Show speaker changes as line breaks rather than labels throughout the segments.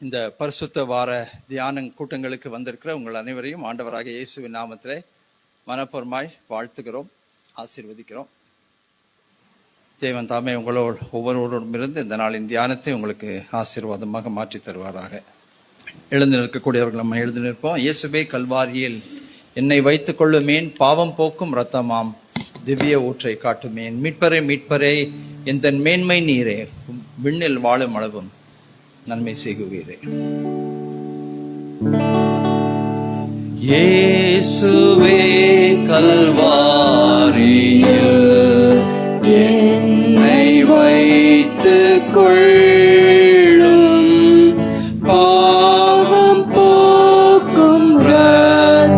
இந்த பரிசுத்த வார தியான கூட்டங்களுக்கு வந்திருக்கிற உங்கள் அனைவரையும் ஆண்டவராக இயேசுவின் நாமத்திலே மனப்பூர்வமாய் வாழ்த்துகிறோம், ஆசீர்வதிக்கிறோம். தேவன் தாமே உங்களோடு ஒவ்வொருவரோடும் இருந்து இந்த நாளின் தியானத்தை உங்களுக்கு ஆசீர்வாதமாக மாற்றி தருவாராக. எழுந்து நிற்கக்கூடியவர்கள் நம்ம எழுந்து நிற்போம். இயேசுவே கல்வாரியில் என்னை வைத்துக் கொள்ளுமேன், பாவம் போக்கும் இரத்தமாம் திவ்ய ஊற்றை காட்டுமேன். மீட்பரே மீட்பரே எந்த மேன்மை நீரே, விண்ணில் வாழும் அளவும் நன்மை செய்குவீரே. இயேசுவே கல்வாரியில் என்னை வைத்துக் கொள்ளும், பாவம் போக்கும் இரத்தமாம்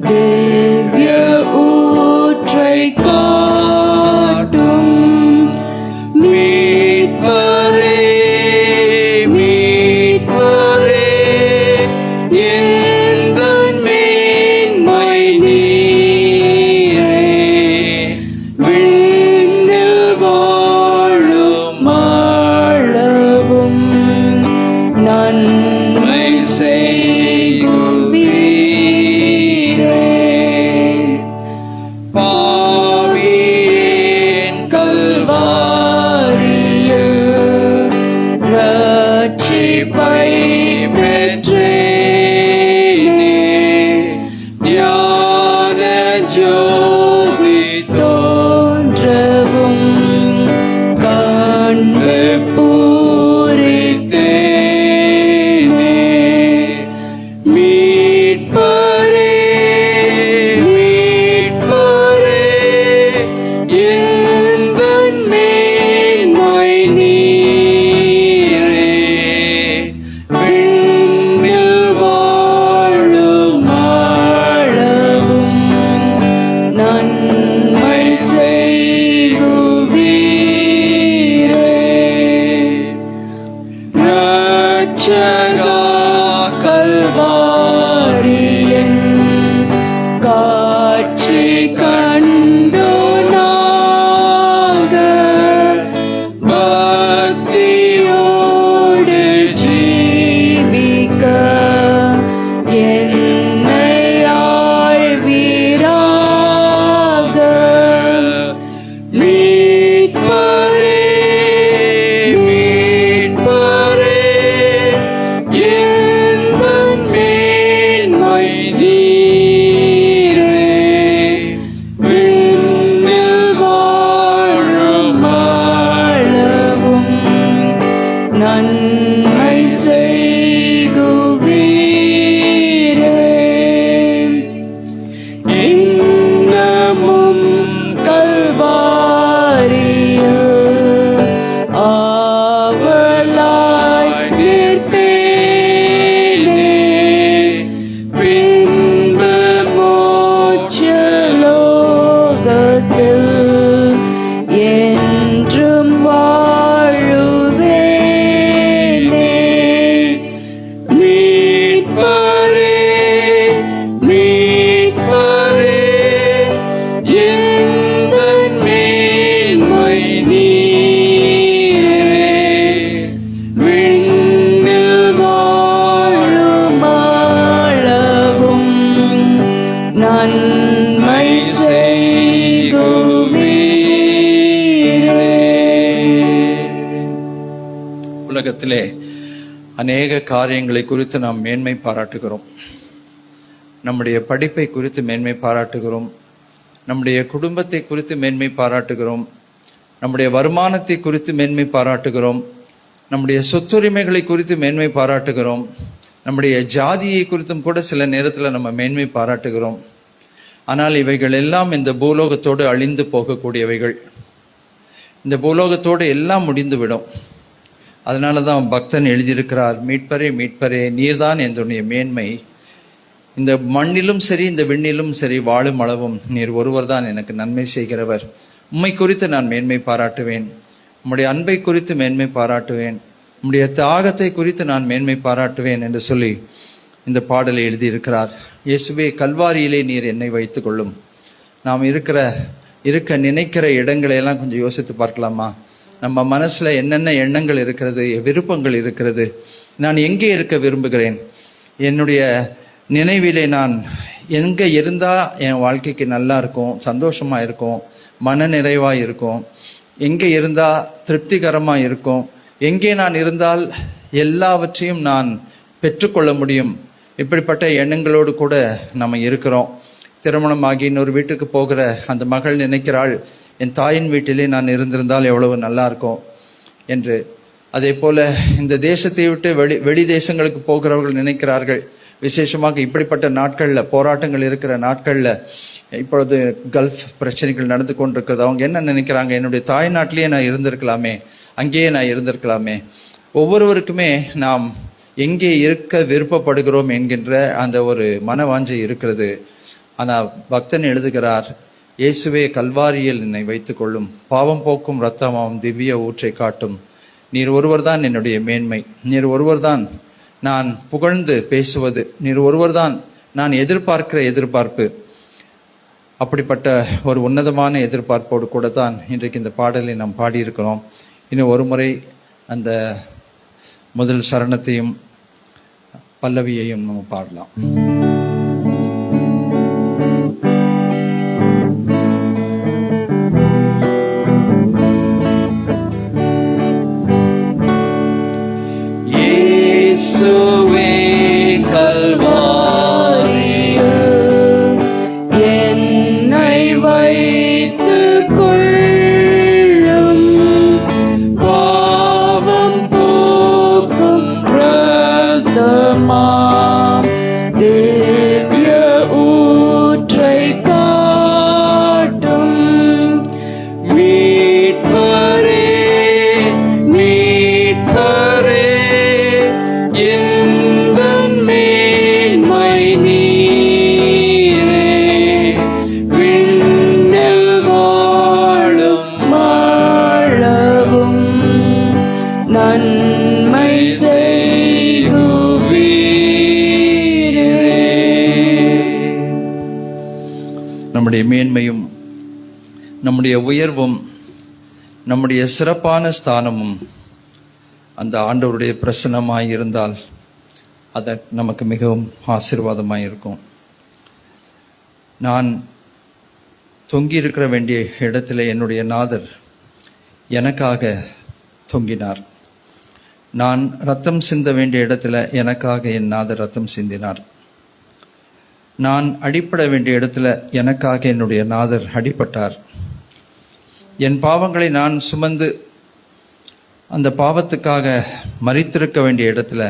திவ்ய ஊற்றை காட்டும். மீட்பரே மீட்பரே எந்தன் மேன்மை நீரே, விண்ணில் வாழும் அளவும் நன்மை செய்குவீரே. பாவியேன் கல்வாரியில் ரட்சிப்பை பெற்றேனே, ஞான ஜோதி தோன்றவும் கண்டு பூரித்தேனே. மீட்பரே மீட்பரே எந்தன் மேன்மை நீரே, விண்ணில் வாழும் அளவும் நன்மை செய்குவீரே. ரட்சகா கல்வாரியின் காட்சி கண்டு நாங்கள் பக்தியோடு ஜீவிக்க என்னை ஆழ்வீராக. மீட்பரே மீட்பரே எந்தன் மேன்மை நீரே, விண்ணில் வாழும் அளவும் நன்மை செய்குவீரே. இன்னமும் கல்வாரியில் ஆவலாய் நிற்பேனே, பின்பு மோட்சலோகத்தில் என்றும் வாழுவேனே. மீட்பரே மீட்பரே எந்தன் மேன்மை நீரே, விண்ணில் வாழும் அளவும் நன்மை செய்குவீரே. உலகத்திலே அநேக காரியங்களை குறித்து நாம் மேன்மை பாராட்டுகிறோம். நம்முடைய படிப்பை குறித்து மேன்மை பாராட்டுகிறோம், நம்முடைய குடும்பத்தை குறித்து மேன்மை பாராட்டுகிறோம், நம்முடைய வருமானத்தை குறித்து மேன்மை பாராட்டுகிறோம், நம்முடைய சொத்துரிமைகளை குறித்து மேன்மை பாராட்டுகிறோம், நம்முடைய ஜாதியை குறித்தும் கூட சில நேரத்தில் நம்ம மேன்மை பாராட்டுகிறோம். ஆனால் இவைகள் எல்லாம் இந்த பூலோகத்தோடு அழிந்து போகக்கூடியவைகள். இந்த பூலோகத்தோடு எல்லாம் முடிந்துவிடும். அதனால தான் பக்தன் எழுதியிருக்கிறார், மீட்பரே மீட்பரே நீர்தான் என்னுடைய மேன்மை, இந்த மண்ணிலும் சரி இந்த விண்ணிலும் சரி வாழும் அளவும் நீர் ஒருவர் தான் எனக்கு நன்மை செய்கிறவர். உம்மை குறித்து நான் மேன்மை பாராட்டுவேன், உம்முடைய அன்பை குறித்து மேன்மை பாராட்டுவேன், உம்முடைய தியாகத்தை குறித்து நான் மேன்மை பாராட்டுவேன் என்று சொல்லி இந்த பாடலை எழுதியிருக்கிறார். இயேசுவே கல்வாரியிலே நீர் என்னை வைத்துக் கொள்ளும். நாம் இருக்க நினைக்கிற இடங்களை எல்லாம் கொஞ்சம் யோசித்து பார்க்கலாமா? நம்ம மனசுல என்னென்ன எண்ணங்கள் இருக்கிறது, விருப்பங்கள் இருக்கிறது, நான் எங்கே இருக்க விரும்புகிறேன், என்னுடைய நினைவிலே நான் எங்கே இருந்தால் என் வாழ்க்கைக்கு நல்லா இருக்கும், சந்தோஷமாக இருக்கும், மன நிறைவாக இருக்கும், எங்கே இருந்தால் திருப்திகரமாக இருக்கும், எங்கே நான் இருந்தால் எல்லாவற்றையும் நான் பெற்றுக்கொள்ள முடியும், இப்படிப்பட்ட எண்ணங்களோடு கூட நம்ம இருக்கிறோம். திருமணமாகி இன்னொரு வீட்டுக்கு போகிற அந்த மகள் நினைக்கிறாள், என் தாயின் வீட்டிலே நான் இருந்திருந்தால் எவ்வளவு நல்லா இருக்கும் என்று. அதே போல இந்த தேசத்தை விட்டு வெளி தேசங்களுக்கு போகிறவர்கள் நினைக்கிறார்கள். விசேஷமாக இப்படிப்பட்ட நாட்களில், போராட்டங்கள் இருக்கிற நாட்களில், இப்பொழுது கல்ஃப் பிரச்சனைகள் நடந்து கொண்டிருக்கிறது. அவங்க என்ன நினைக்கிறாங்க, என்னுடைய தாய் நாட்டிலேயே நான் இருந்திருக்கலாமே, அங்கேயே நான் இருந்திருக்கலாமே. ஒவ்வொருவருக்குமே நாம் எங்கே இருக்க விருப்பப்படுகிறோம் என்கின்ற அந்த ஒரு மனவாஞ்சை இருக்கிறது. ஆனால் பக்தன் எழுதுகிறார், இயேசுவே கல்வாரியில் என்னை வைத்துக் கொள்ளும், பாவம் போக்கும் இரத்தமாம் திவ்ய ஊற்றை காட்டும், நீர் ஒருவர் தான் என்னுடைய மேன்மை, நீர் ஒருவர் தான் நான் புகழ்ந்து பேசுவது, நீர் ஒருவர் தான் நான் எதிர்பார்க்கிற எதிர்பார்ப்பு. அப்படிப்பட்ட ஒரு உன்னதமான எதிர்பார்ப்போடு கூட தான் இன்றைக்கு இந்த பாடலை நாம் பாடியிருக்கிறோம். இன்னும் ஒரு முறை அந்த முதல் சரணத்தையும் பல்லவியையும் நம்ம பாடலாம். இயேசுவே கல்வாரியில் என்னை வைத்துக் கொள்ளும், பாவம் போக்கும் இரத்தமாம் திவ்ய ஊற்றை காட்டும், மீட்பரே மீட்பரே எந்தன் மேன்மை நீரே, விண்ணில் வாழும் வாழவும் நன்மை செய்குவீரே. நம்முடைய மேன்மையும் நம்முடைய உயர்வும் நம்முடைய சிறப்பான ஸ்தானமும் அந்த ஆண்டவருடைய பிரசன்னமாய் இருந்தால் அது நமக்கு மிகவும் ஆசீர்வாதமாய் இருக்கும். நான் தொங்கி இருக்கிற வேண்டிய இடத்துல என்னுடைய நாதர் எனக்காக தொங்கினார். நான் ரத்தம் சிந்த வேண்டிய இடத்துல எனக்காக என் நாதர் ரத்தம் சிந்தினார். நான் அடிப்பட வேண்டிய இடத்துல எனக்காக என்னுடைய நாதர் அடிபட்டார். என் பாவங்களை நான் சுமந்து அந்த பாவத்துக்காக மரித்திருக்க வேண்டிய இடத்துல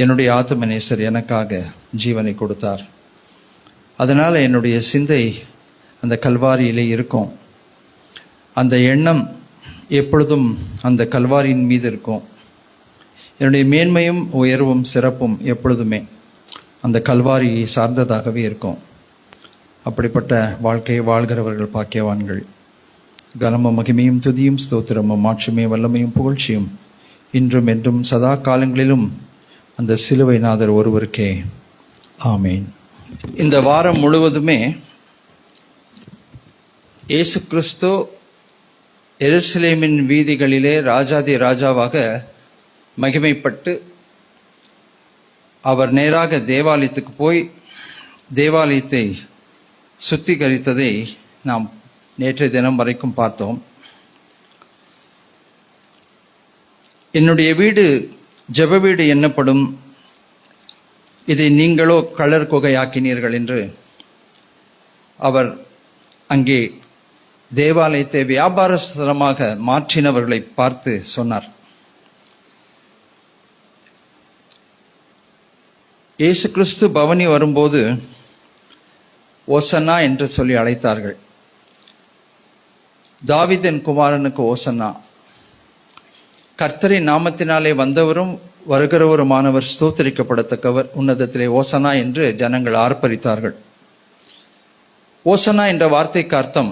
என்னுடைய ஆத்மநேசர் எனக்காக ஜீவனை கொடுத்தார். அதனால் என்னுடைய சிந்தை அந்த கல்வாரியிலே இருக்கும். அந்த எண்ணம் எப்பொழுதும் அந்த கல்வாரியின் மீது இருக்கும். என்னுடைய மேன்மையும் உயர்வும் சிறப்பும் எப்பொழுதுமே அந்த கல்வாரியை சார்ந்ததாகவே இருக்கும். அப்படிப்பட்ட வாழ்க்கையை வாழ்கிறவர்கள் பாக்கியவான்கள். கனமும் மகிமையும் துதியும் ஸ்தோத்திரமும் மாட்சிமே வல்லமையும் புகழ்ச்சியும் இன்றும் என்றும் சதா காலங்களிலும் அந்த சிலுவை நாதர் ஒருவருக்கே. ஆமேன். இந்த வாரம் முழுவதுமே இயேசு கிறிஸ்து எருசலேமின் வீதிகளிலே ராஜாதி ராஜாவாக மகிமைப்பட்டு அவர் நேராக தேவாலயத்துக்கு போய் தேவாலயத்தை சுத்திகரித்ததை நாம் நேற்றைய தினம் வரைக்கும் பார்த்தோம். என்னுடைய வீடு ஜெப வீடு என்னப்படும், இதை நீங்களோ கள்ளர் குகையாக்கினீர்கள் என்று அவர் அங்கே தேவாலயத்தை வியாபார ஸ்தலமாக மாற்றினவர்களை பார்த்து சொன்னார். இயேசு கிறிஸ்து பவனி வரும்போது ஓசன்னா என்று சொல்லி அழைத்தார்கள். தாவீதின் குமாரனுக்கு ஓசன்னா. கர்த்தரின் நாமத்தினாலே வந்தவரும் வருகிறவருமானவர் ஸ்தோத்திரிக்கப்படத்தக்கவர், உன்னதத்திலே ஓசன்னா என்று ஜனங்கள் ஆர்ப்பரித்தார்கள். ஓசன்னா என்ற வார்த்தைக்கு அர்த்தம்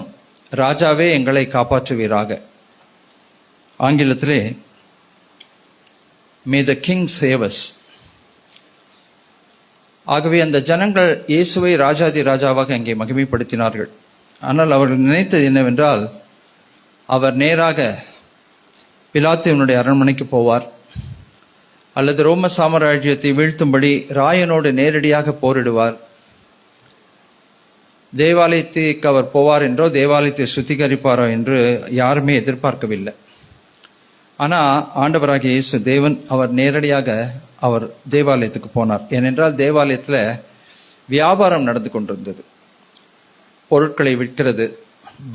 ராஜாவே எங்களை காப்பாற்றுவீராக. ஆங்கிலத்திலே மே த கிங் சேவ் அஸ். ஆகவே அந்த ஜனங்கள் இயேசுவை ராஜாதி ராஜாவாக அங்கே மகிமைப்படுத்தினார்கள். ஆனால் அவர்கள் நினைத்தது என்னவென்றால், அவர் நேராக பிலாத்துவினுடைய அரண்மனைக்கு போவார், அல்லது ரோம சாம்ராஜ்யத்தை வீழ்த்தும்படி ராயனோடு நேரடியாக போரிடுவார். தேவாலயத்துக்கு அவர் போவார் என்றோ தேவாலயத்தை சுத்திகரிப்பாரோ என்று யாருமே எதிர்பார்க்கவில்லை. ஆனால் ஆண்டவராகிய இயேசு தேவன் அவர் நேரடியாக அவர் தேவாலயத்துக்கு போனார். ஏனென்றால் தேவாலயத்தில் வியாபாரம் நடந்து கொண்டிருந்தது. பொருட்களை விற்கிறது,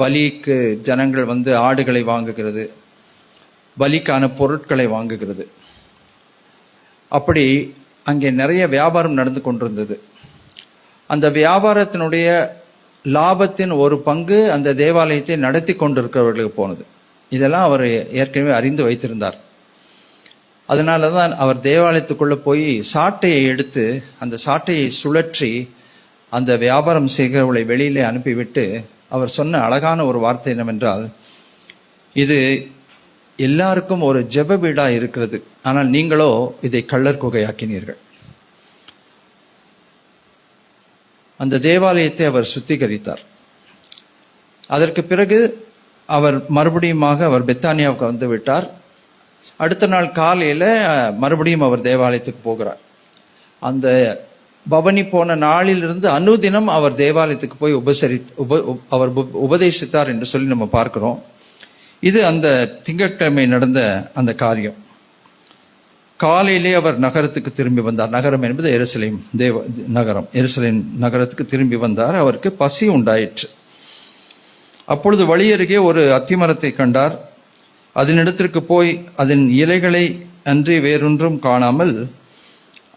பலிக்கு ஜனங்கள் வந்து ஆடுகளை வாங்குகிறது, பலிக்கான பொருட்களை வாங்குகிறது. அப்படி அங்கே நிறைய வியாபாரம் நடந்து கொண்டிருந்தது. அந்த வியாபாரத்தினுடைய லாபத்தின் ஒரு பங்கு அந்த தேவாலயத்தை நடத்தி கொண்டிருக்கிறவர்களுக்கு போனது. இதெல்லாம் அவர் ஏற்கனவே அறிந்து வைத்திருந்தார். அதனால தான் அவர் தேவாலயத்துக்குள்ளே போய் சாட்டையை எடுத்து அந்த சாட்டையை சுழற்றி அந்த வியாபாரம் செய்கிறவர்களை வெளியிலே அனுப்பிவிட்டு அவர் சொன்ன அழகான ஒரு வார்த்தை என்னவென்றால், இது எல்லாருக்கும் ஒரு ஜெப வீடா இருக்கிறது, ஆனால் நீங்களோ இதை கள்ளர் குகையாக்கினீர்கள். அந்த தேவாலயத்தை அவர் சுத்திகரித்தார். அதற்கு பிறகு அவர் மறுபடியுமாக அவர் பெத்தானியாவுக்கு வந்து விட்டார். அடுத்த நாள் காலையில் மறுபடியும் அவர் தேவாலயத்துக்கு போகிறார். அந்த பவனி போன நாளிலிருந்து அனுதினம் அவர் தேவாலயத்துக்கு போய் அவர் உபதேசித்தார் என்று சொல்லி நம்ம பார்க்கிறோம். இது அந்த திங்கட்கிழமை நடந்த அந்த காரியம். காலையிலே அவர் நகரத்துக்கு திரும்பி வந்தார். நகரம் என்பது எருசலேம் நகரம். எருசலேம் நகரத்துக்கு திரும்பி வந்தார். அவருக்கு பசி உண்டாயிற்று. அப்பொழுது வழி அருகே ஒரு அத்திமரத்தை கண்டார். அதனிடத்திற்கு போய் அதன் இலைகளை அன்றி வேறொன்றும் காணாமல்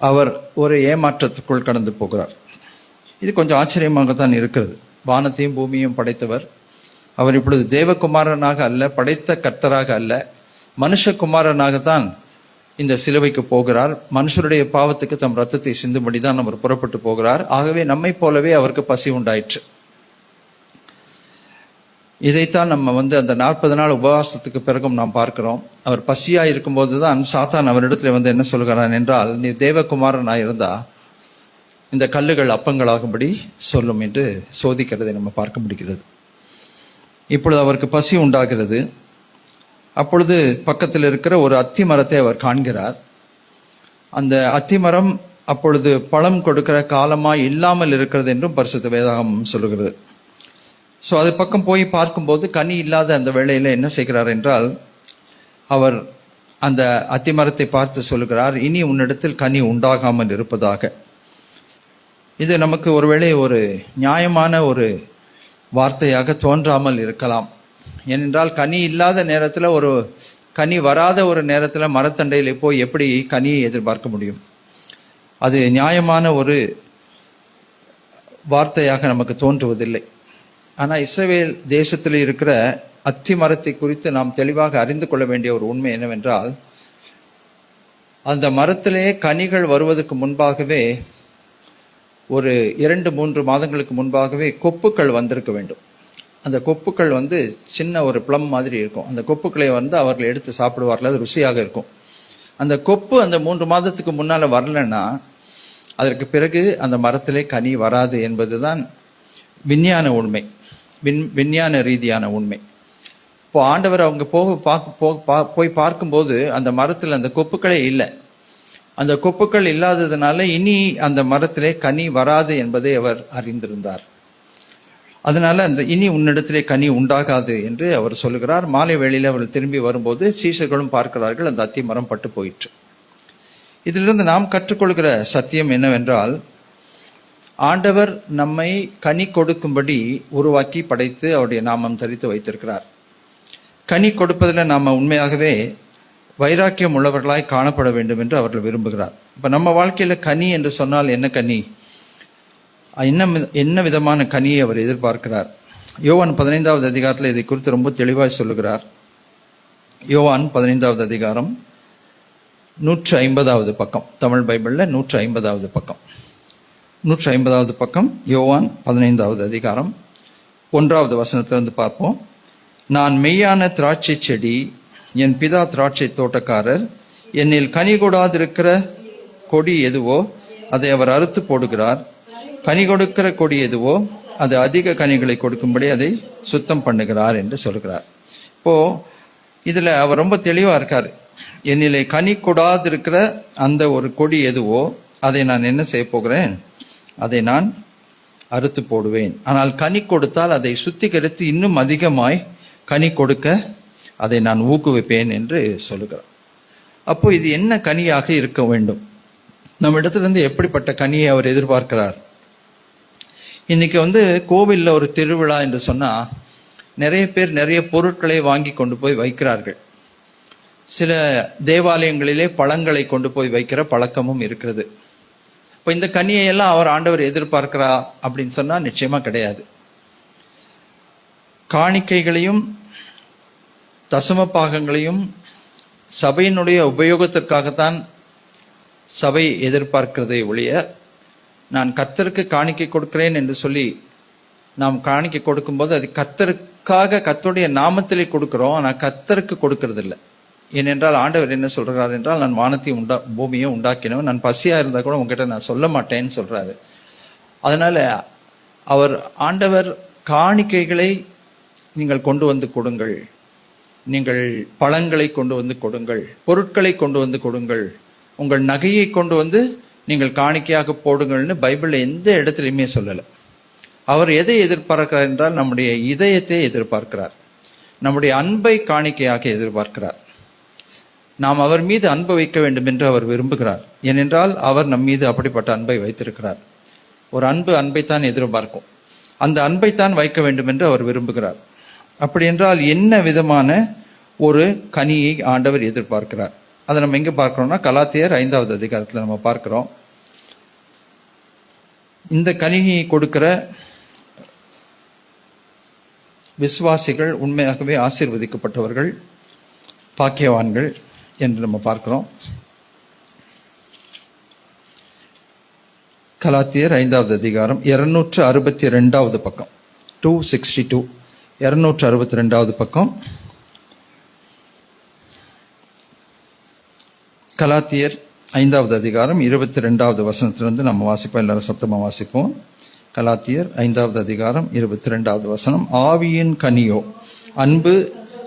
அவர் ஒரு ஏமாற்றத்துக்குள் கடந்து போகிறார். இது கொஞ்சம் ஆச்சரியமாகத்தான் இருக்கிறது. வானத்தையும் பூமியையும் படைத்தவர் அவர் இப்பொழுது தேவகுமாரனாக அல்ல, படைத்த கர்த்தராக அல்ல, மனுஷகுமாரனாகத்தான் இந்த சிலுவைக்கு போகிறார். மனுஷருடைய பாவத்துக்கு தம் ரத்தத்தை சிந்தும்படிதான் அவர் புறப்பட்டு போகிறார். ஆகவே நம்மை போலவே அவருக்கு பசி உண்டாயிற்று. இதைத்தான் நம்ம அந்த 40 நாள் உபவாசத்துக்கு பிறகும் நாம் பார்க்கிறோம். அவர் பசியா இருக்கும்போது தான் சாத்தான் அவரிடத்துல என்ன சொல்கிறான் என்றால், நீ தேவகுமாரனாக இருந்தா இந்த கல்லுகள் அப்பங்களாகும்படி சொல்லும் என்று சோதிக்கிறதை நம்ம பார்க்க முடிகிறது. இப்பொழுது அவருக்கு பசி உண்டாகிறது. அப்பொழுது பக்கத்தில் இருக்கிற ஒரு அத்தி மரத்தை அவர் காண்கிறார். அந்த அத்திமரம் அப்பொழுது பழம் கொடுக்கிற காலமாய் இல்லாமல் இருக்கிறது என்றும் பரிசுத்த வேதாகமம் சொல்லுகிறது. ஸோ அது பக்கம் போய் பார்க்கும்போது கனி இல்லாத அந்த வேளையில் என்ன செய்கிறார் என்றால், அவர் அந்த அத்திமரத்தை பார்த்து சொல்லுகிறார், இனி உன்னிடத்தில் கனி உண்டாகாமல் இருப்பதாக. இது நமக்கு ஒருவேளை ஒரு நியாயமான ஒரு வார்த்தையாக தோன்றாமல் இருக்கலாம். ஏனென்றால் கனி இல்லாத நேரத்தில், ஒரு கனி வராத ஒரு நேரத்தில் மரத்தண்டையில் போய் எப்படி கனியை எதிர்பார்க்க முடியும்? அது நியாயமான ஒரு வார்த்தையாக நமக்கு தோன்றுவதில்லை. ஆனால் இஸ்ரவேல் தேசத்தில் இருக்கிற அத்தி மரத்தை குறித்து நாம் தெளிவாக அறிந்து கொள்ள வேண்டிய ஒரு உண்மை என்னவென்றால், அந்த மரத்திலே கனிகள் வருவதற்கு முன்பாகவே ஒரு 2-3 மாதங்களுக்கு முன்பாகவே கொப்புக்கள் வந்திருக்க வேண்டும். அந்த கொப்புக்கள் சின்ன ஒரு ப்ளம் மாதிரி இருக்கும். அந்த கொப்புக்களை அவர்கள் எடுத்து சாப்பிடுவார்கள். அது ருசியாக இருக்கும். அந்த கொப்பு அந்த 3 மாதத்துக்கு முன்னால் வரலன்னா அதற்கு பிறகு அந்த மரத்திலே கனி வராது என்பதுதான் விஞ்ஞான உண்மை, விஞ்ஞான ரீதியான உண்மை. இப்போ ஆண்டவர் அவங்க போய் பார்க்கும்போது அந்த மரத்தில் அந்த கொப்புக்களே இல்லை. அந்த கொப்புக்கள் இல்லாததுனால இனி அந்த மரத்திலே கனி வராது என்பதை அவர் அறிந்திருந்தார். அதனால இனி உன்னிடத்திலே கனி உண்டாகாது என்று அவர் சொல்லுகிறார். மாலை வேளையில் அவர் திரும்பி வரும்போது சீஷர்களும் பார்க்கிறார்கள், அந்த அத்தி மரம் பட்டு போயிற்று. இதிலிருந்து நாம் கற்றுக்கொள்கிற சத்தியம் என்னவென்றால், ஆண்டவர் நம்மை கனி கொடுக்கும்படி உருவாக்கி படைத்து அவருடைய நாமம் தரித்து வைத்திருக்கிறார். கனி கொடுப்பதில் நாம் உண்மையாகவே வைராக்கியம் உள்ளவர்களாய் காணப்பட வேண்டும் என்று அவர்கள் விரும்புகிறார். இப்போ நம்ம வாழ்க்கையில் கனி என்று சொன்னால் என்ன கனி, என்ன விதமான கனியை அவர் எதிர்பார்க்கிறார்? யோவான் 15வது அதிகாரத்தில் இதை குறித்து ரொம்ப தெளிவாய் சொல்லுகிறார். யோவான் 15வது அதிகாரம் 150வது பக்கம், தமிழ் பைபிளில் 150வது பக்கம், 150வது பக்கம், யோவான் 15வது அதிகாரம் 1வது வசனத்திலிருந்து பார்ப்போம். நான் மெய்யான திராட்சை செடி, என் பிதா திராட்சை தோட்டக்காரர். என்னில் கனி கொடாதிருக்கிற கொடி எதுவோ அதை அவர் அறுத்து போடுகிறார். கனி கொடுக்கிற கொடி எதுவோ அது அதிக கனிகளை கொடுக்கும்படி அதை சுத்தம் பண்ணுகிறார் என்று சொல்கிறார். இப்போ இதுல அவர் ரொம்ப தெளிவா இருக்காரு. என்னிலே கனி கொடாதிருக்கிற அந்த ஒரு கொடி எதுவோ அதை நான் என்ன செய்ய போகிறேன், அதை நான் அறுத்து போடுவேன். ஆனால் கனி கொடுத்தால் அதை சுத்திகரித்து இன்னும் அதிகமாய் கனி கொடுக்க அதை நான் ஊக்குவிப்பேன் என்று சொல்லுகிறார். அப்போ இது என்ன கனியாக இருக்க வேண்டும், நம்ம இடத்திலிருந்து எப்படிப்பட்ட கனியை அவர் எதிர்பார்க்கிறார்? இன்னைக்கு கோவில்ல ஒரு திருவிழா என்று சொன்னா நிறைய பேர் நிறைய பொருட்களை வாங்கி கொண்டு போய் வைக்கிறார்கள். சில தேவாலயங்களிலே பழங்களை கொண்டு போய் வைக்கிற பழக்கமும் இருக்கிறது. இப்போ இந்த கனியை எல்லாம் அவர் ஆண்டவர் எதிர்பார்க்கிறா அப்படின்னு சொன்னா நிச்சயமா கிடையாது. காணிக்கைகளையும் தசம பாகங்களையும் சபையினுடைய உபயோகத்திற்காகத்தான் சபை எதிர்பார்க்கிறதை ஒழிய, நான் கர்த்தருக்கு காணிக்கை கொடுக்கிறேன் என்று சொல்லி நாம் காணிக்கை கொடுக்கும்போது அது கர்த்தருக்காக கர்த்தருடைய நாமத்திலே கொடுக்கிறோம், ஆனால் கர்த்தருக்கு கொடுக்கறது இல்லை. ஏனென்றால் ஆண்டவர் என்ன சொல்றாரு என்றால், நான் வானத்தையும் பூமியை உண்டாக்கினவன், நான் பசியா இருந்தா கூட உங்ககிட்ட நான் சொல்ல மாட்டேன்னு சொல்றாரு. அதனால ஆண்டவர் காணிக்கைகளை நீங்கள் கொண்டு வந்து கொடுங்கள், நீங்கள் பழங்களை கொண்டு வந்து கொடுங்கள், பொருட்களை கொண்டு வந்து கொடுங்கள், உங்கள் நகையை கொண்டு வந்து நீங்கள் காணிக்கையாக போடுங்கள்னு பைபிள்ல எந்த இடத்துலையுமே சொல்லலை. அவர் எதை எதிர்பார்க்கிறார் என்றால் நம்முடைய இதயத்தை எதிர்பார்க்கிறார், நம்முடைய அன்பை காணிக்கையாக எதிர்பார்க்கிறார். நாம் அவர் மீது அன்பு வைக்க வேண்டும் என்று அவர் விரும்புகிறார். ஏனென்றால் அவர் நம் மீது அப்படிப்பட்ட அன்பை வைத்திருக்கிறார். ஒரு அன்பைத்தான் எதிர்பார்க்கும், அந்த அன்பைத்தான் வைக்க வேண்டும் என்று அவர் விரும்புகிறார். அப்படி என்றால் என்ன விதமான ஒரு கனியை ஆண்டவர் எதிர்பார்க்கிறார்? அதை நம்ம எங்க பார்க்கிறோம்னா கலாத்தியர் 5வது அதிகாரத்துல நம்ம பார்க்கிறோம். இந்த கனியை கொடுக்கிற விசுவாசிகள் உண்மையாகவே ஆசீர்வதிக்கப்பட்டவர்கள், பாக்கியவான்கள் என்று நம்ம பார்க்கிறோம். கலாத்தியர் 5வது அதிகாரம் 262வது பக்கம், 262, 262வது பக்கம். கலாத்தியர் 5வது அதிகாரம் 22வது வசனத்திலிருந்து நம்ம வாசிப்போம். எல்லாரும் சத்தமா வாசிப்போம். கலாத்தியர் 5வது அதிகாரம் 22வது வசனம். ஆவியின் கனியோ அன்பு,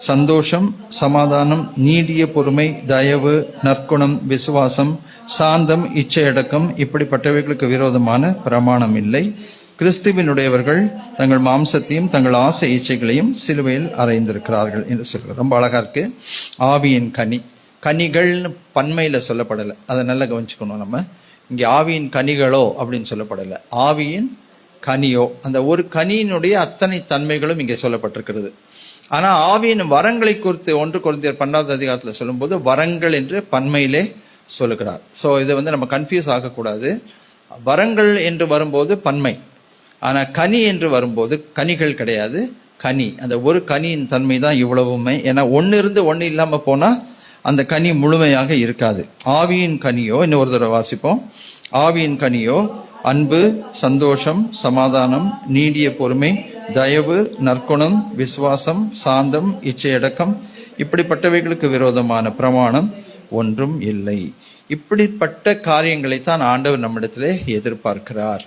சந்தோஷம், சமாதானம், நீடிய பொறுமை, தயவு, நற்குணம், விசுவாசம், சாந்தம், இச்சையடக்கம், இப்படிப்பட்டவைகளுக்கு விரோதமான பிரமாணம் இல்லை. கிறிஸ்துவினுடையவர்கள் தங்கள் மாம்சத்தையும் தங்கள் ஆசை இச்சைகளையும் சிலுவையில் அறைந்திருக்கிறார்கள் என்று சொல்கிறார். ரொம்ப அழகா இருக்கு. ஆவியின் கனி, கனிகள்னு பன்மையில சொல்லப்படலை, அதை நல்லா கவனிச்சுக்கணும். நம்ம இங்க ஆவியின் கனிகளோ அப்படின்னு சொல்லப்படலை, ஆவியின் கனியோ, அந்த ஒரு கனியினுடைய அத்தனை தன்மைகளும் இங்கே சொல்லப்பட்டிருக்கிறது. ஆனா ஆவியின் வரங்களை குறித்து 1 கொரிந்தியர் 12வது அதிகாரத்துல சொல்லும்போது வரங்கள் என்று பன்மையிலே சொல்லுகிறார். சோ இதை நம்ம கன்ஃபியூஸ் ஆகக்கூடாது. வரங்கள் என்று வரும்போது பன்மை, ஆனா கனி என்று வரும்போது கனிகள் கிடையாது, கனி. அந்த ஒரு கனியின் தன்மை தான் இவ்வளவுமே. ஏன்னா ஒன்னு இருந்து ஒன்னு இல்லாம போனா அந்த கனி முழுமையாக இருக்காது. ஆவியின் கனியோ, இன்னொரு தடவை வாசிப்போம். ஆவியின் கனியோ அன்பு, சந்தோஷம், சமாதானம், நீடிய பொறுமை, தயவு, நற்குணம், விசுவாசம், சாந்தம், இச்சையடக்கம், இப்படிப்பட்டவைகளுக்கு விரோதமான பிரமாணம் ஒன்றும் இல்லை. இப்படிப்பட்ட காரியங்களைத்தான் ஆண்டவர் நம்மிடத்திலே எதிர்பார்க்கிறார்.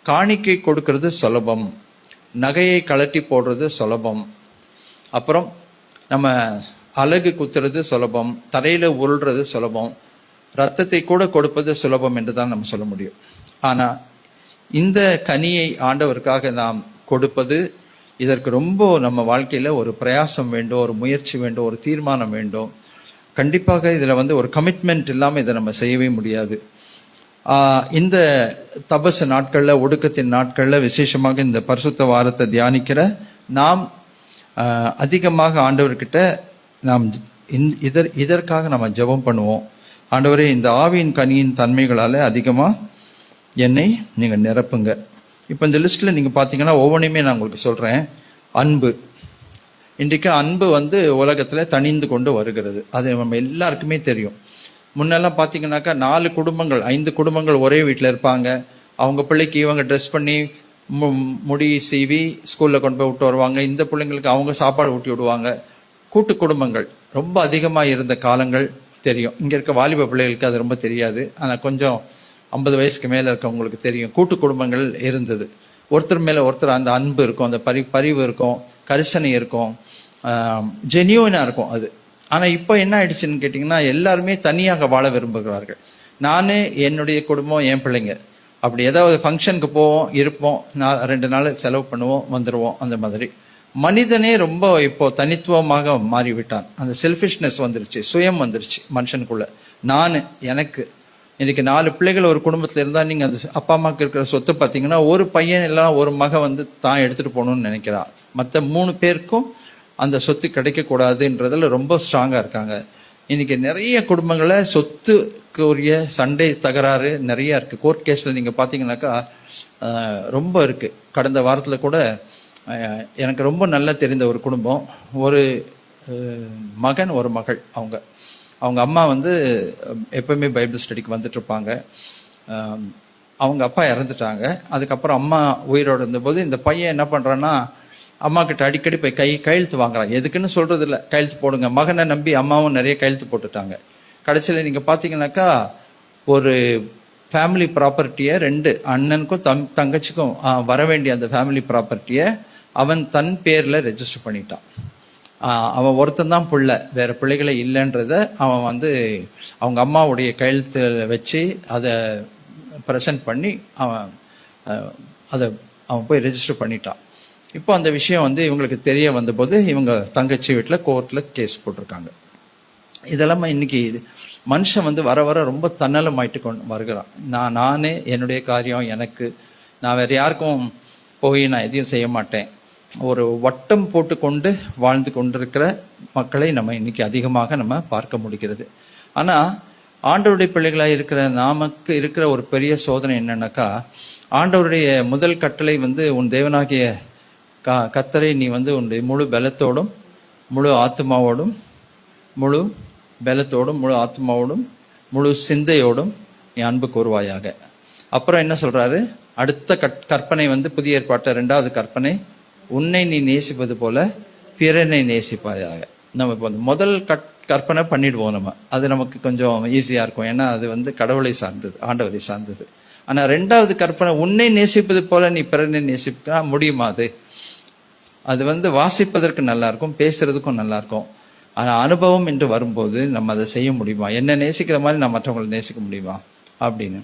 காணிக்கை கொடுக்கிறது சுலபம், நகையை கழட்டி போடுறது சுலபம், அப்புறம் நம்ம அலகு குத்துறது சுலபம், தரையில உருள்றது சுலபம், ரத்தத்தை கூட கொடுப்பது சுலபம் என்று தான் நம்ம சொல்ல முடியும். ஆனா இந்த கனியை ஆண்டவருக்காக நாம் கொடுப்பது, இதற்கு ரொம்ப நம்ம வாழ்க்கையில ஒரு பிரயாசம் வேண்டும், ஒரு முயற்சி வேண்டும், ஒரு தீர்மானம் வேண்டும். கண்டிப்பாக இதுல ஒரு கமிட்மெண்ட் இல்லாம இதை நம்ம செய்யவே முடியாது. இந்த தபசு நாட்கள்ல, ஒடுக்கத்தின் நாட்கள்ல, விசேஷமாக இந்த பரிசுத்த வாரத்தை தியானிக்கிற நாம் அதிகமாக ஆண்டவர்கிட்ட நாம் இதற்காக நம்ம ஜெபம் பண்ணுவோம். ஆண்டவரே, இந்த ஆவியின் கனியின் தன்மைகளால அதிகமா என்னை நீங்க நிரப்புங்க. இப்ப இந்த லிஸ்ட்ல நீங்க பாத்தீங்கன்னா ஒவ்வொன்றையுமே நான் உங்களுக்கு சொல்றேன். அன்பு, இன்றைக்கு அன்பு உலகத்துல தணிந்து கொண்டு வருகிறது. அது நம்ம எல்லாருக்குமே தெரியும். முன்னெல்லாம் பாத்தீங்கன்னாக்கா 4 குடும்பங்கள் 5 குடும்பங்கள் ஒரே வீட்டுல இருப்பாங்க. அவங்க பிள்ளைக்கு இவங்க ட்ரெஸ் பண்ணி முடி சீவி ஸ்கூல்ல கொண்டு போய் விட்டு வருவாங்க. இந்த பிள்ளைங்களுக்கு அவங்க சாப்பாடு ஊட்டி விடுவாங்க. கூட்டு குடும்பங்கள் ரொம்ப அதிகமா இருந்த காலங்கள் தெரியும். இங்க இருக்க வாலிப பிள்ளைகளுக்கு அது ரொம்ப தெரியாது. ஆனா கொஞ்சம் 50 வயசுக்கு மேல இருக்கவங்களுக்கு தெரியும். கூட்டு குடும்பங்கள் இருந்தது. ஒருத்தர் மேல ஒருத்தர் அந்த அன்பு இருக்கும், அந்த பரிவு இருக்கும், கரிசனை இருக்கும். ஜென்யூனாக இருக்கும் அது. ஆனால் இப்போ என்ன ஆயிடுச்சுன்னு கேட்டிங்கன்னா, எல்லாருமே தனியாக வாழ விரும்புகிறார்கள். நான், என்னுடைய குடும்பம், என் பிள்ளைங்க, அப்படி ஏதாவது ஃபங்க்ஷனுக்கு போவோம், இருப்போம், 2 நாள் செலவு பண்ணுவோம், வந்துடுவோம். அந்த மாதிரி மனிதனே ரொம்ப இப்போ தனித்துவமாக மாறிவிட்டான். அந்த செல்ஃபிஷ்னஸ் வந்துருச்சு, சுயம் வந்துருச்சு மனுஷனுக்குள்ள. நான், எனக்கு. இன்னைக்கு 4 பிள்ளைகள் ஒரு குடும்பத்தில் இருந்தால் நீங்கள் அந்த அப்பா அம்மாவுக்கு இருக்கிற சொத்து பார்த்தீங்கன்னா, ஒரு பையன் இல்லைனா ஒரு மகன் வந்து தான் எடுத்துகிட்டு போகணும்னு நினைக்கிறான். மற்ற 3 பேருக்கும் அந்த சொத்து கிடைக்கக்கூடாதுன்றதுல ரொம்ப ஸ்ட்ராங்காக இருக்காங்க. இன்னைக்கு நிறைய குடும்பங்களில் சொத்துக்குரிய சண்டை, தகராறு நிறைய இருக்கு. கோர்ட் கேஸில் நீங்கள் பார்த்தீங்கன்னாக்கா ரொம்ப இருக்கு. கடந்த வாரத்தில் கூட எனக்கு ரொம்ப நல்லா தெரிந்த ஒரு குடும்பம், ஒரு மகன், ஒரு மகள். அவங்க அம்மா வந்து எப்பவுமே பைபிள் ஸ்டடிக்கு வந்துட்டு இருப்பாங்க. அவங்க அப்பா இறந்துட்டாங்க. அதுக்கப்புறம் அம்மா உயிரோடு இருந்தபோது இந்த பையன் என்ன பண்ணுறான்னா, அம்மா கிட்ட அடிக்கடி போய் கையெழுத்து வாங்குறான். எதுக்குன்னு சொல்றது இல்லை, கையெழுத்து போடுங்க. மகனை நம்பி அம்மாவும் நிறைய கையெழுத்து போட்டுட்டாங்க. கடைசியில் நீங்கள் பார்த்தீங்கன்னாக்கா, ஒரு ஃபேமிலி ப்ராப்பர்ட்டியை 2 அண்ணனுக்கும் தங்கச்சிக்கும் வர வேண்டிய அந்த ஃபேமிலி ப்ராப்பர்ட்டியை அவன் தன் பேரில் ரெஜிஸ்டர் பண்ணிட்டான். அவன் ஒருத்தன் தான் பிள்ளை, வேற பிள்ளைகளே இல்லைன்றத அவன் வந்து அவங்க அம்மாவுடைய கையெழுத்தில் வச்சு அதை ப்ரெசன்ட் பண்ணி அவன் போய் ரெஜிஸ்டர் பண்ணிட்டான். இப்போ அந்த விஷயம் வந்து இவங்களுக்கு தெரிய வந்தபோது இவங்க தங்கச்சி வீட்டில் கோர்ட்டில் கேஸ் போட்டிருக்காங்க. இதெல்லாம் இன்னைக்கு மனுஷன் வந்து வர வர ரொம்ப தன்னலமாயிட்டு கொண்டு வருகிறான். நானே, என்னுடைய காரியம் எனக்கு, நான் வேற யாருக்கும் போய் நான் எதையும் செய்ய மாட்டேன், ஒரு வட்டம் போட்டு கொண்டு வாழ்ந்து கொண்டிருக்கிற மக்களை நம்ம இன்னைக்கு அதிகமாக நம்ம பார்க்க முடிகிறது. ஆனால் ஆண்டவருடைய பிள்ளைகளாக இருக்கிற நமக்கு இருக்கிற ஒரு பெரிய சோதனை என்னன்னாக்கா, ஆண்டவருடைய முதல் கட்டளை வந்து, உன் தேவனாகிய கர்த்தரை நீ வந்து உன்னுடைய முழு பலத்தோடும், முழு ஆத்மாவோடும், முழு பலத்தோடும், முழு ஆத்மாவோடும், முழு சிந்தையோடும் நீ அன்பு கூறுவாயாக. அப்புறம் என்ன சொல்றாரு, அடுத்த கற்பனை வந்து புதிய ஏற்பாட்டு 2வது கற்பனை, உன்னை நீ நேசிப்பது போல பிறனை நேசிப்பாயாக. நம்ம இப்போ முதல் கற்பனை பண்ணிடுவோம் நம்ம, அது நமக்கு கொஞ்சம் ஈஸியா இருக்கும். ஏன்னா அது வந்து கடவுளை சார்ந்தது, ஆண்டவரை சார்ந்தது. ஆனா 2வது கற்பனை, உன்னை நேசிப்பது போல நீ பிறனை நேசிக்க முடியுமா? அது வந்து வாசிப்பதற்கு நல்லா இருக்கும், பேசுறதுக்கும் நல்லா இருக்கும். ஆனா அனுபவம் என்று வரும்போது நம்ம அதை செய்ய முடியுமா? என்ன நேசிக்கிற மாதிரி நான் மற்றவங்களை நேசிக்க முடியுமா அப்படின்னு.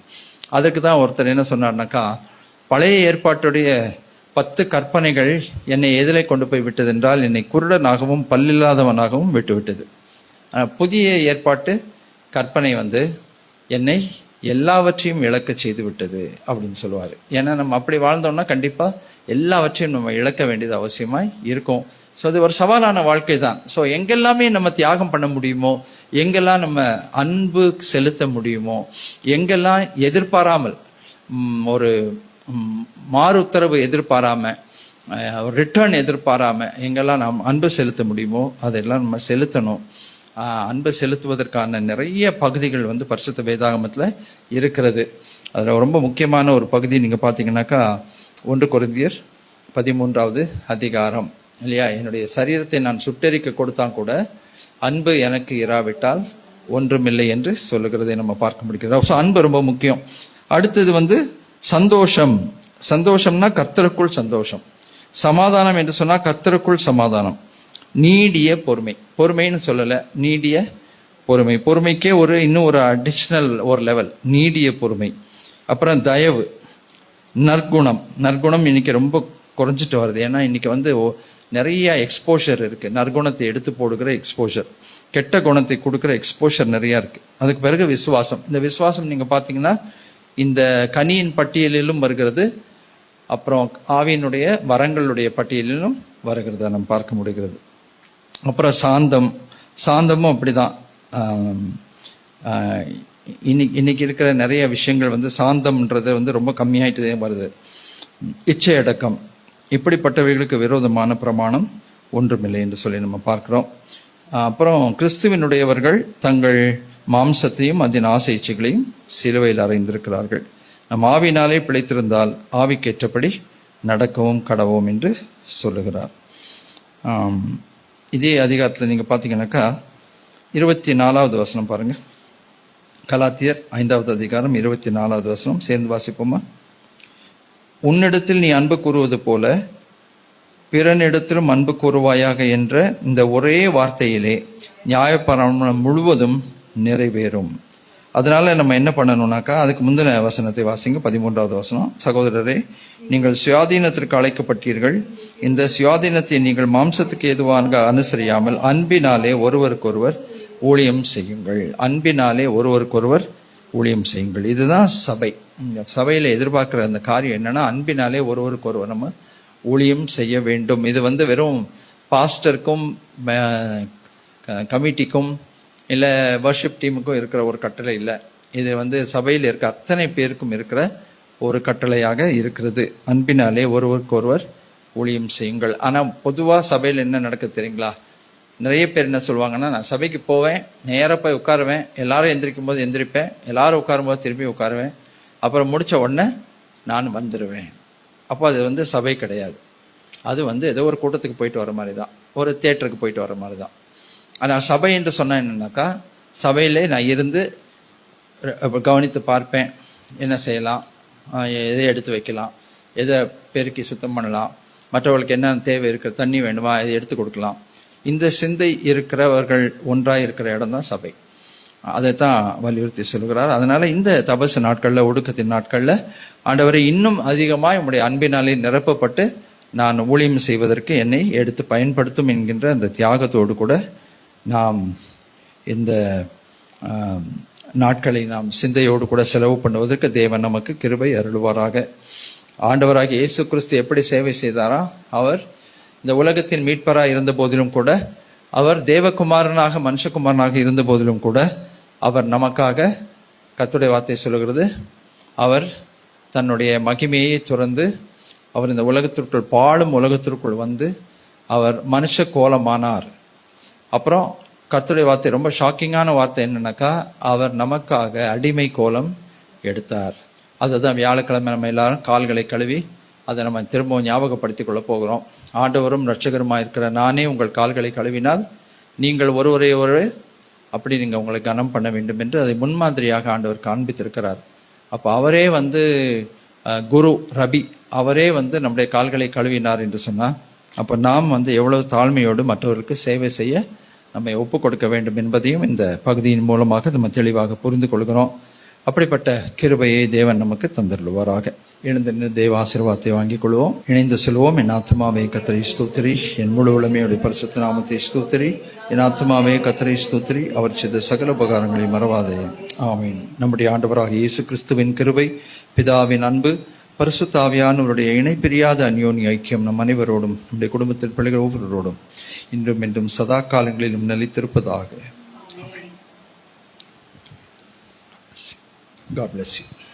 அதற்கு தான் ஒருத்தர் என்ன சொன்னார்னாக்கா, பழைய ஏற்பாட்டுடைய 10 கற்பனைகள் என்னை எதிலே கொண்டு போய் விட்டது என்றால், என்னை குருடனாகவும் பல்லில்லாதவனாகவும் விட்டுவிட்டது. புதிய ஏற்பாட்டு கற்பனை வந்து என்னை எல்லாவற்றையும் இழக்க செய்து விட்டது அப்படின்னு சொல்லுவாரு. ஏன்னா நம்ம அப்படி வாழ்ந்தோம்னா கண்டிப்பா எல்லாவற்றையும் நம்ம இழக்க வேண்டியது அவசியமாய் இருக்கும். ஸோ அது ஒரு சவாலான வாழ்க்கை தான். ஸோ எங்கெல்லாமே நம்ம தியாகம் பண்ண முடியுமோ, எங்கெல்லாம் நம்ம அன்பு செலுத்த முடியுமோ, எங்கெல்லாம் எதிர்பாராமல் ஒரு மாறு உத்தரவு எதிர்பாராம, ரிட்டர்ன் எதிர்பாராம எங்கெல்லாம் நாம் அன்பு செலுத்த முடியுமோ அதெல்லாம் நம்ம செலுத்தணும். அன்பை செலுத்துவதற்கான நிறைய பகுதிகள் வந்து பரிசுத்த வேதாகமத்தில் இருக்கிறது. அதில் ரொம்ப முக்கியமான ஒரு பகுதி நீங்கள் பார்த்தீங்கன்னாக்கா, 1 கொரிந்தியர் 13வது அதிகாரம் இல்லையா, என்னுடைய சரீரத்தை நான் சுட்டெரிக்க கொடுத்தான் கூட அன்பு எனக்கு இராவிட்டால் ஒன்றுமில்லை என்று சொல்லுகிறதை நம்ம பார்க்க முடிகிறது. ஸோ அன்பு ரொம்ப முக்கியம். அடுத்தது வந்து சந்தோஷம். சந்தோஷம்னா கர்த்தருக்குள் சந்தோஷம். சமாதானம் என்று சொன்னா கர்த்தருக்குள் சமாதானம். நீடிய பொறுமை, பொறுமைன்னு சொல்லல, நீடிய பொறுமை. பொறுமைக்கே இன்னும் ஒரு அடிஷ்னல் ஒரு லெவல், நீடிய பொறுமை. அப்புறம் தயவு, நற்குணம். நற்குணம் இன்னைக்கு ரொம்ப குறைஞ்சிட்டு வருது. ஏன்னா இன்னைக்கு வந்து நிறைய எக்ஸ்போஷர் இருக்கு. நற்குணத்தை எடுத்து போடுகிற எக்ஸ்போஷர், கெட்ட குணத்தை கொடுக்குற எக்ஸ்போஷர் நிறைய இருக்கு. அதுக்கு பிறகு விசுவாசம். இந்த விசுவாசம் நீங்க பாத்தீங்கன்னா இந்த கனியின் பட்டியலிலும் வருகிறது, அப்புறம் ஆவியினுடைய வரங்களுடைய பட்டியலிலும் வருகிறத நம்ம பார்க்க முடிகிறது. அப்புறம் சாந்தம். சாந்தமும் அப்படிதான். இன்னைக்கு இருக்கிற நிறைய விஷயங்கள் வந்து சாந்தம்ன்றது வந்து ரொம்ப கம்மியாயிட்டே வருது. இச்சை அடக்கம். இப்படிப்பட்டவைகளுக்கு விரோதமான பிரமாணம் ஒன்றுமில்லை என்று சொல்லி நம்ம பார்க்கிறோம். அப்புறம் கிறிஸ்துவினுடையவர்கள் தங்கள் மாம்சத்தையும் அதன் ஆசை இச்சைகளையும் சிலுவையில் அறைந்திருக்கிறார்கள். நம் ஆவினாலே பிழைத்திருந்தால் ஆவிக்கேற்றபடி நடக்கவும் கடவோம் என்று சொல்லுகிறார். இதே அதிகாரத்தில் நீங்க பார்த்தீங்கன்னாக்கா 24வது வசனம் பாருங்க. கலாத்தியர் 5வது அதிகாரம் 24வது வசனம் சேர்ந்து வாசிப்போமா? உன்னிடத்தில் நீ அன்பு கூறுவது போல பிறனிடத்திலும் அன்பு கூறுவாயாக என்ற இந்த ஒரே வார்த்தையிலே நியாயப்பிரமாணம் முழுவதும் நிறைவேறும். அதனால நம்ம என்ன பண்ணணும்னாக்கா, அதுக்கு முந்தின வசனத்தை வாசிங்க, 13வது வசனம். சகோதரரே, நீங்கள் சுயாதீனத்திற்கு அழைக்கப்பட்டீர்கள். இந்த சுயாதீனத்தை நீங்கள் மாம்சத்துக்கு ஏதுவாக அனுசரியாமல் அன்பினாலே ஒருவருக்கொருவர் ஊழியம் செய்யுங்கள். அன்பினாலே ஒருவருக்கொருவர் ஊழியம் செய்யுங்கள். இதுதான் சபை. இந்த சபையில எதிர்பார்க்கிற அந்த காரியம் என்னன்னா, அன்பினாலே ஒருவருக்கொருவர் நம்ம ஊழியம் செய்ய வேண்டும். இது வெறும் பாஸ்டருக்கும் கமிட்டிக்கும் இல்லை வர்ஷிப் டீமுக்கும் இருக்கிற ஒரு கட்டளை இல்லை. இது சபையில் இருக்க அத்தனை பேருக்கும் இருக்கிற ஒரு கட்டளையாக இருக்கிறது. அன்பினாலே ஒருவருக்கொருவர் ஊழியம் செய்யுங்கள். ஆனால் பொதுவாக சபையில் என்ன நடக்க தெரியுங்களா? நிறைய பேர் என்ன சொல்லுவாங்கன்னா, நான் சபைக்கு போவேன், நேராக போய் உட்காருவேன், எல்லாரும் எந்திரிக்கும் போது எந்திரிப்பேன், எல்லாரும் உட்காரும்போது திரும்பி உட்காருவேன், அப்புறம் முடித்த உடனே நான் வந்துடுவேன். அப்போ அது சபை கிடையாது. அது ஏதோ ஒரு கூட்டத்துக்கு போயிட்டு வர மாதிரி தான், ஒரு தியேட்டருக்கு போயிட்டு வர மாதிரி தான். ஆனால் சபை என்று சொன்னால் என்னன்னாக்கா, சபையிலே நான் இருந்து கவனித்து பார்ப்பேன், என்ன செய்யலாம், எதை எடுத்து வைக்கலாம், எதை பெருக்கி சுத்தம் பண்ணலாம், மற்றவர்களுக்கு என்ன தேவை இருக்கிற தண்ணி வேணுமா இதை எடுத்து கொடுக்கலாம். இந்த சிந்தை இருக்கிறவர்கள் ஒன்றாக இருக்கிற இடம் தான் சபை. அதைத்தான் வலியுறுத்தி சொல்கிறார். அதனால இந்த தபசு நாட்களில், ஒடுக்கத்தின் நாட்களில் ஆண்டவரை இன்னும் அதிகமாக உம்முடைய அன்பினாலே நிரப்பப்பட்டு நான் ஊழியம் செய்வதற்கு என்னை எடுத்து பயன்படுத்தும் என்கின்ற அந்த தியாகத்தோடு கூட நாம் இந்த நாட்களை நாம் சிந்தையோடு கூட செலவு பண்ணுவதற்கு தேவன் நமக்கு கிருபை அருள்வாராக. ஆண்டவராகிய இயேசு கிறிஸ்து எப்படி சேவை செய்தாரா? அவர் இந்த உலகத்தின் மீட்பராக இருந்த போதிலும் கூட, அவர் தேவகுமாரனாக மனுஷகுமாரனாக இருந்த போதிலும் கூட, அவர் நமக்காக, கர்த்தருடைய வார்த்தை சொல்லுகிறது, அவர் தன்னுடைய மகிமையை துறந்து அவர் இந்த உலகத்திற்குள், பாழும் உலகத்திற்குள் அவர் மனுஷ கோலமானார். அப்புறம் கர்த்தருடைய வார்த்தை ரொம்ப ஷாக்கிங்கான வார்த்தை என்னன்னாக்கா, அவர் நமக்காக அடிமை கோலம் எடுத்தார். அதுதான் வியாழக்கிழமை நம்ம எல்லாரும் கால்களை கழுவி அதை நம்ம திரும்பவும் ஞாபகப்படுத்திக் கொள்ள போகிறோம். ஆண்டவரும் இரட்சகருமாக இருக்கிற நானே உங்கள் கால்களை கழுவினால் நீங்கள் ஒருவரை அப்படி நீங்கள் உங்களை கனம் பண்ண வேண்டும் என்று அதை முன்மாதிரியாக ஆண்டவர் காண்பித்திருக்கிறார். அப்போ அவரே குரு ரபி, அவரே நம்முடைய கால்களை கழுவினார் என்று சொன்னார். அப்போ நாம் எவ்வளவு தாழ்மையோடு மற்றவருக்கு சேவை செய்ய நம்மை ஒப்பு கொடுக்க வேண்டும் என்பதையும் இந்த பகுதியின் மூலமாக நம்ம தெளிவாக புரிந்து கொள்கிறோம். அப்படிப்பட்ட கிருபையை தேவன் நமக்கு தந்தருள்வாராக. எழுந்து தேவ ஆசீர்வாதத்தை வாங்கிக் கொள்வோம். இணைந்து சொல்வோம். என் ஆத்மாவே கர்த்தரை ஸ்தோத்திரி, என் முழு உளமையுடைய பரிசுத்த நாமத்தை ஸ்தோத்திரி, என் ஆத்மாவே கர்த்தரை ஸ்தோத்திரி, அவர் செய்த சகல உபகாரங்களை மறவாதே. ஆமீன். நம்முடைய ஆண்டவராகிய இயேசு கிறிஸ்துவின் கிருபை, பிதாவின் அன்பு, பரிசுத்த ஆவியானவருடைய இணைபிரியாத அந்யோன்ய ஐக்கியம் நம் அனைவரோடும், நம்முடைய குடும்பத்தில் பிள்ளைகள் ஒவ்வொருவரோடும் இன்றும் என்றும் சதா காலங்களிலும் நிலைத்திருப்பதாக. God bless you.